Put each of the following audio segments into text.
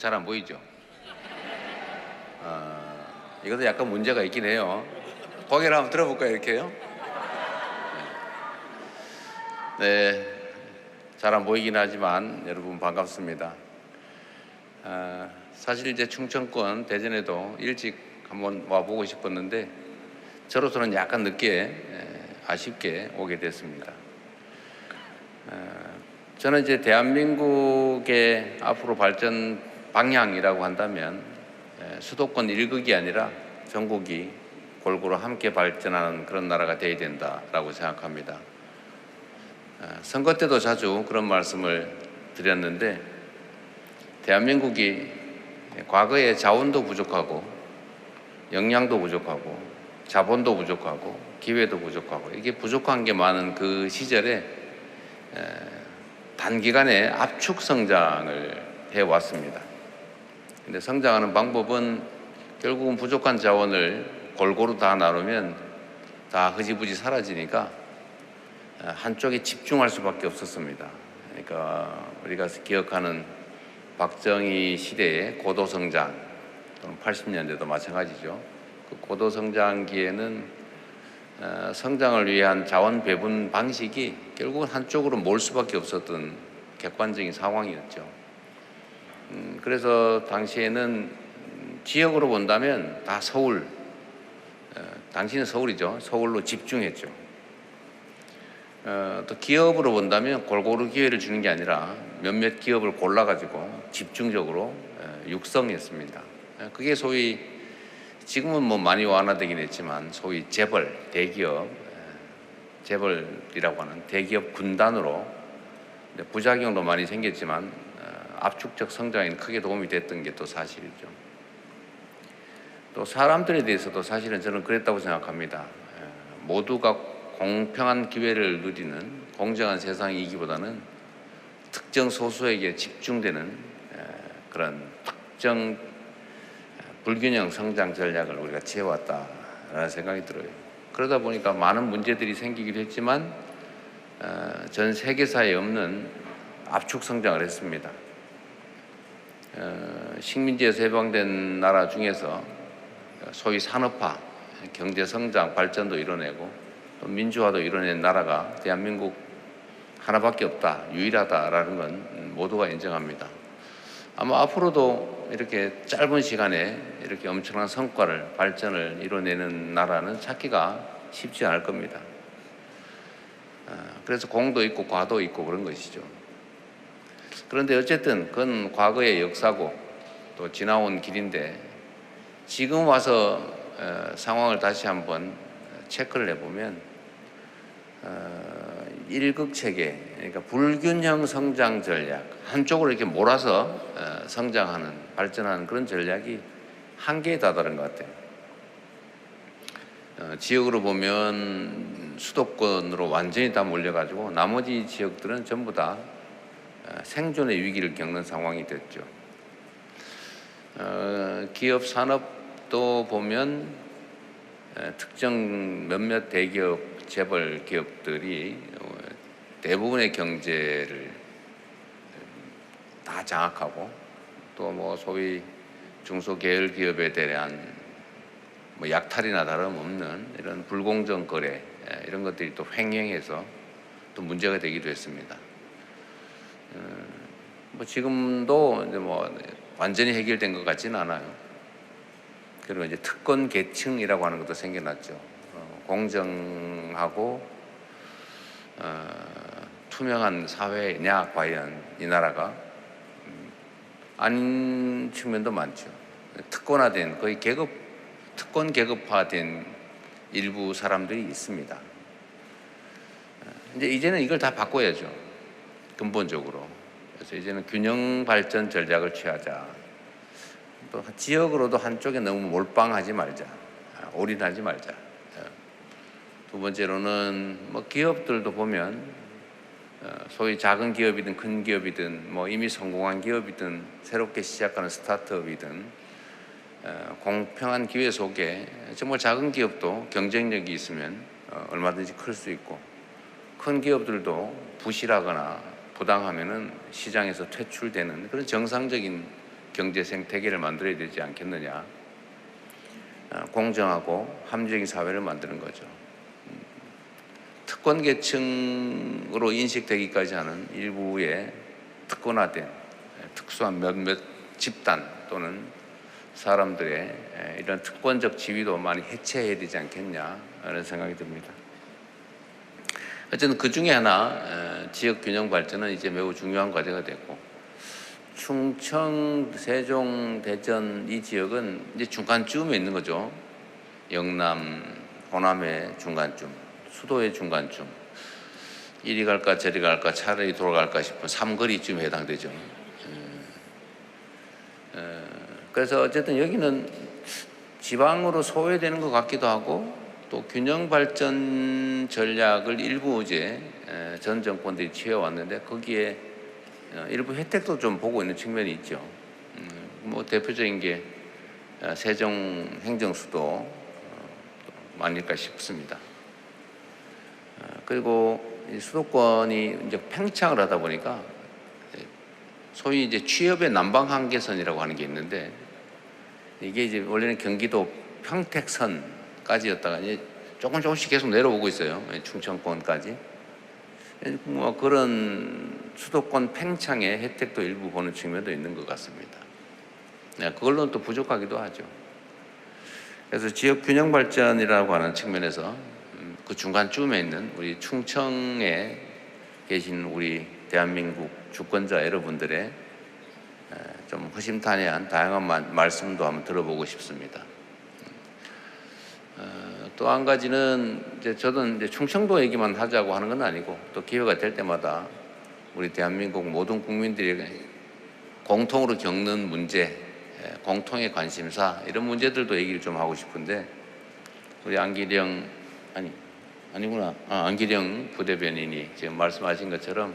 잘 안 보이죠? 이것도 약간 문제가 있긴 해요. 고개를 한번 들어볼까요, 이렇게요? 네, 잘 안 보이긴 하지만 여러분 반갑습니다. 사실 이제 충청권 대전에도 일찍 한번 와보고 싶었는데 저로서는 약간 늦게 아쉽게 오게 됐습니다. 저는 이제 대한민국의 앞으로 발전 방향이라고 한다면 수도권 일극이 아니라 전국이 골고루 함께 발전하는 그런 나라가 되어야 된다라고 생각합니다. 선거 때도 자주 그런 말씀을 드렸는데 대한민국이 과거에 자원도 부족하고 역량도 부족하고 자본도 부족하고 기회도 부족하고 이게 부족한 게 많은 그 시절에 단기간에 압축 성장을 해왔습니다. 근데 성장하는 방법은 결국은 부족한 자원을 골고루 다 나누면 다 흐지부지 사라지니까 한쪽에 집중할 수밖에 없었습니다. 그러니까 우리가 기억하는 박정희 시대의 고도성장 또는 80년대도 마찬가지죠. 그 고도성장기에는 성장을 위한 자원 배분 방식이 결국은 한쪽으로 몰 수밖에 없었던 객관적인 상황이었죠. 그래서 당시에는 지역으로 본다면 다 서울, 당시는 서울이죠. 서울로 집중했죠. 또 기업으로 본다면 골고루 기회를 주는 게 아니라 몇몇 기업을 골라가지고 집중적으로 육성했습니다. 그게 소위 지금은 뭐 많이 완화되긴 했지만 소위 재벌, 대기업, 재벌이라고 하는 대기업 군단으로 부작용도 많이 생겼지만 압축적 성장에 크게 도움이 됐던 게 또 사실이죠. 또 사람들에 대해서도 사실은 저는 그랬다고 생각합니다. 모두가 공평한 기회를 누리는 공정한 세상이기보다는 특정 소수에게 집중되는 그런 특정 불균형 성장 전략을 우리가 취해왔다라는 생각이 들어요. 그러다 보니까 많은 문제들이 생기기도 했지만 전 세계사에 없는 압축 성장을 했습니다. 식민지에서 해방된 나라 중에서 소위 산업화, 경제 성장, 발전도 이뤄내고 또 민주화도 이뤄낸 나라가 대한민국 하나밖에 없다, 유일하다라는 건 모두가 인정합니다. 아마 앞으로도 이렇게 짧은 시간에 이렇게 엄청난 성과를, 발전을 이뤄내는 나라는 찾기가 쉽지 않을 겁니다. 그래서 공도 있고 과도 있고 그런 것이죠. 그런데 어쨌든 그건 과거의 역사고 또 지나온 길인데 지금 와서 상황을 다시 한번 체크를 해보면 일극체계, 그러니까 불균형 성장 전략, 한쪽으로 이렇게 몰아서 성장하는, 발전하는 그런 전략이 한계에 다다른 것 같아요. 지역으로 보면 수도권으로 완전히 다 몰려가지고 나머지 지역들은 전부 다 생존의 위기를 겪는 상황이 됐죠. 기업 산업도 보면 특정 몇몇 대기업, 재벌 기업들이 대부분의 경제를 다 장악하고 또 뭐 소위 중소계열 기업에 대한 뭐 약탈이나 다름없는 이런 불공정 거래 이런 것들이 또 횡행해서 또 문제가 되기도 했습니다. 뭐 지금도 이제 뭐 완전히 해결된 것 같지는 않아요. 그리고 이제 특권 계층이라고 하는 것도 생겨났죠. 공정하고 투명한 사회냐 과연 이 나라가 아닌 측면도 많죠. 특권화된 거의 특권 계급화된 일부 사람들이 있습니다. 이제는 이걸 다 바꿔야죠. 근본적으로. 그래서 이제는 균형 발전 전략을 취하자. 또 지역으로도 한쪽에 너무 몰빵하지 말자. 올인하지 말자. 두 번째로는 뭐 기업들도 보면 소위 작은 기업이든 큰 기업이든 뭐 이미 성공한 기업이든 새롭게 시작하는 스타트업이든 공평한 기회 속에 정말 작은 기업도 경쟁력이 있으면 얼마든지 클 수 있고 큰 기업들도 부실하거나 부당하면은 시장에서 퇴출되는 그런 정상적인 경제 생태계를 만들어야 되지 않겠느냐. 공정하고 합리적인 사회를 만드는 거죠. 특권 계층으로 인식되기까지 하는 일부의 특권화된 특수한 몇몇 집단 또는 사람들의 이런 특권적 지위도 많이 해체해야 되지 않겠냐 하는 생각이 듭니다. 어쨌든 그 중에 하나 지역 균형 발전은 이제 매우 중요한 과제가 됐고, 충청, 세종, 대전 이 지역은 이제 중간쯤에 있는 거죠. 영남, 호남의 중간쯤, 수도의 중간쯤. 이리 갈까 저리 갈까 차라리 돌아갈까 싶은 삼거리쯤에 해당되죠. 그래서 어쨌든 여기는 지방으로 소외되는 것 같기도 하고, 또 균형 발전 전략을 일부 이제 전 정권들이 취해왔는데 거기에 일부 혜택도 좀 보고 있는 측면이 있죠. 뭐 대표적인 게 세종 행정수도 아닐까 싶습니다. 그리고 수도권이 이제 팽창을 하다 보니까 소위 이제 취업의 남방 한계선이라고 하는 게 있는데, 이게 이제 원래는 경기도 평택선까지였다가 이제 조금씩 계속 내려오고 있어요. 충청권까지. 뭐 그런 수도권 팽창의 혜택도 일부 보는 측면도 있는 것 같습니다. 그걸로는 또 부족하기도 하죠. 그래서 지역 균형 발전이라고 하는 측면에서 그 중간쯤에 있는 우리 충청에 계신 우리 대한민국 주권자 여러분들의 좀 허심탄회한 다양한 말씀도 한번 들어보고 싶습니다. 또 한 가지는 이제 저도 이제 충청도 얘기만 하자고 하는 건 아니고, 또 기회가 될 때마다 우리 대한민국 모든 국민들이 공통으로 겪는 문제, 공통의 관심사 이런 문제들도 얘기를 좀 하고 싶은데, 우리 안기령 부대변인이 지금 말씀하신 것처럼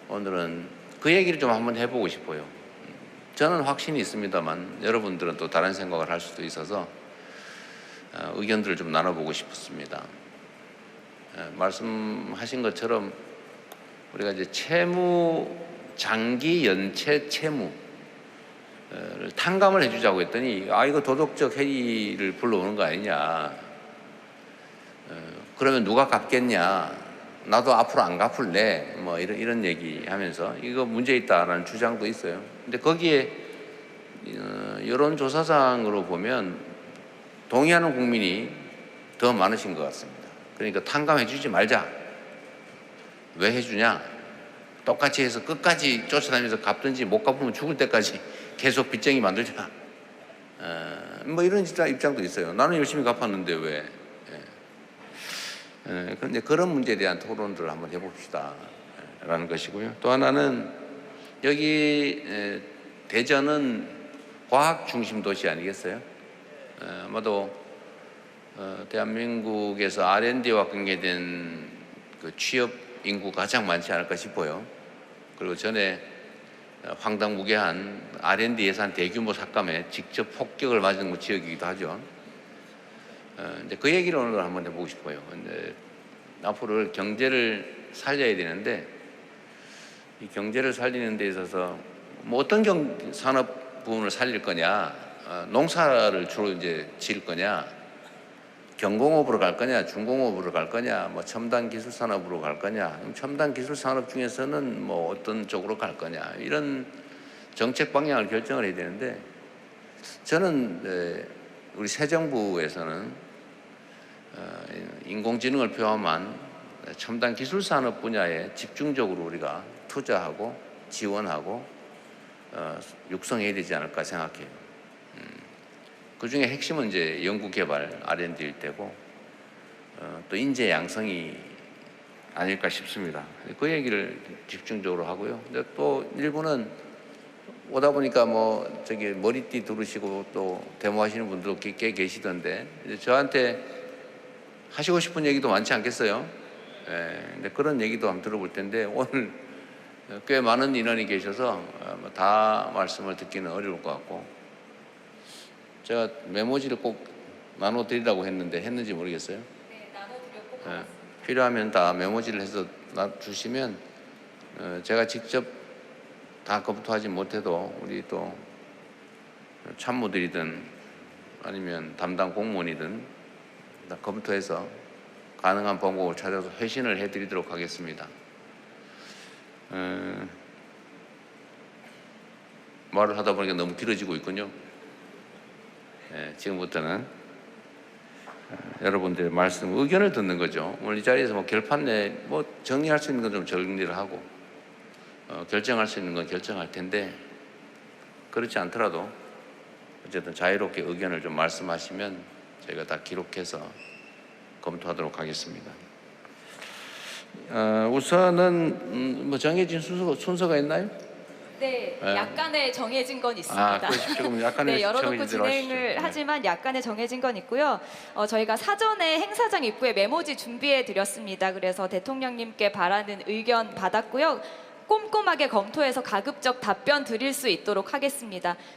오늘은 그 얘기를 좀 한번 해보고 싶어요. 저는 확신이 있습니다만 여러분들은 또 다른 생각을 할 수도 있어서 의견들을 좀 나눠보고 싶었습니다. 말씀하신 것처럼 우리가 이제 장기 연체 채무를 탕감을 해주자고 했더니 이거 도덕적 해이를 불러오는 거 아니냐. 그러면 누가 갚겠냐. 나도 앞으로 안 갚을래. 뭐 이런 얘기 하면서 이거 문제 있다라는 주장도 있어요. 근데 거기에 여론조사상으로 보면 동의하는 국민이 더 많으신 것 같습니다. 그러니까 탕감해주지 말자. 왜 해주냐? 똑같이 해서 끝까지 쫓아다니면서 갚든지 못 갚으면 죽을 때까지 계속 빚쟁이 만들자. 뭐 이런 입장도 있어요. 나는 열심히 갚았는데 왜? 그런데 그런 문제에 대한 토론들을 한번 해봅시다. 라는 것이고요. 또 하나는 여기 대전은 과학 중심 도시 아니겠어요? 아마도 대한민국에서 R&D와 관계된 그 취업 인구가 가장 많지 않을까 싶어요. 그리고 전에 황당무계한 R&D 예산 대규모 삭감에 직접 폭격을 맞은 지역이기도 하죠. 이제 그 얘기를 오늘 한번 해보고 싶어요. 근데 앞으로 경제를 살려야 되는데, 이 경제를 살리는 데 있어서 뭐 어떤 산업 부분을 살릴 거냐, 농사를 주로 이제 지을 거냐, 경공업으로 갈 거냐, 중공업으로 갈 거냐, 뭐 첨단 기술 산업으로 갈 거냐, 첨단 기술 산업 중에서는 뭐 어떤 쪽으로 갈 거냐, 이런 정책 방향을 결정을 해야 되는데, 저는 우리 새 정부에서는 인공지능을 포함한 첨단 기술 산업 분야에 집중적으로 우리가 투자하고 지원하고 육성해야 되지 않을까 생각해요. 그 중에 핵심은 이제 연구개발 R&D일 테고, 또 인재 양성이 아닐까 싶습니다. 그 얘기를 집중적으로 하고요. 근데 또 일부는 오다 보니까 뭐 저기 머리띠 두르시고 또 데모하시는 분들도 꽤 계시던데, 이제 저한테 하시고 싶은 얘기도 많지 않겠어요? 근데 그런 얘기도 한번 들어볼 텐데, 오늘 꽤 많은 인원이 계셔서 다 말씀을 듣기는 어려울 것 같고, 제가 메모지를 꼭 나눠드리라고 했는지 모르겠어요. 네, 나눠드렸고 필요하면 다 메모지를 해서 주시면 제가 직접 다 검토하지 못해도 우리 또 참모들이든 아니면 담당 공무원이든 다 검토해서 가능한 방법을 찾아서 회신을 해드리도록 하겠습니다. 말을 하다 보니까 너무 길어지고 있군요. 지금부터는 여러분들의 말씀, 의견을 듣는 거죠. 오늘 이 자리에서 뭐 결판 뭐 정리할 수 있는 건 좀 정리를 하고 결정할 수 있는 건 결정할 텐데, 그렇지 않더라도 어쨌든 자유롭게 의견을 좀 말씀하시면 저희가 다 기록해서 검토하도록 하겠습니다. 우선은 뭐 정해진 순서가 있나요? 네, 약간의 정해진 건 있습니다. 조금 약간의 네, 열어놓고 정해진 대로 진행을 하시죠. 네. 하지만 약간의 정해진 건 있고요. 저희가 사전에 행사장 입구에 메모지 준비해 드렸습니다. 그래서 대통령님께 바라는 의견 받았고요. 꼼꼼하게 검토해서 가급적 답변 드릴 수 있도록 하겠습니다.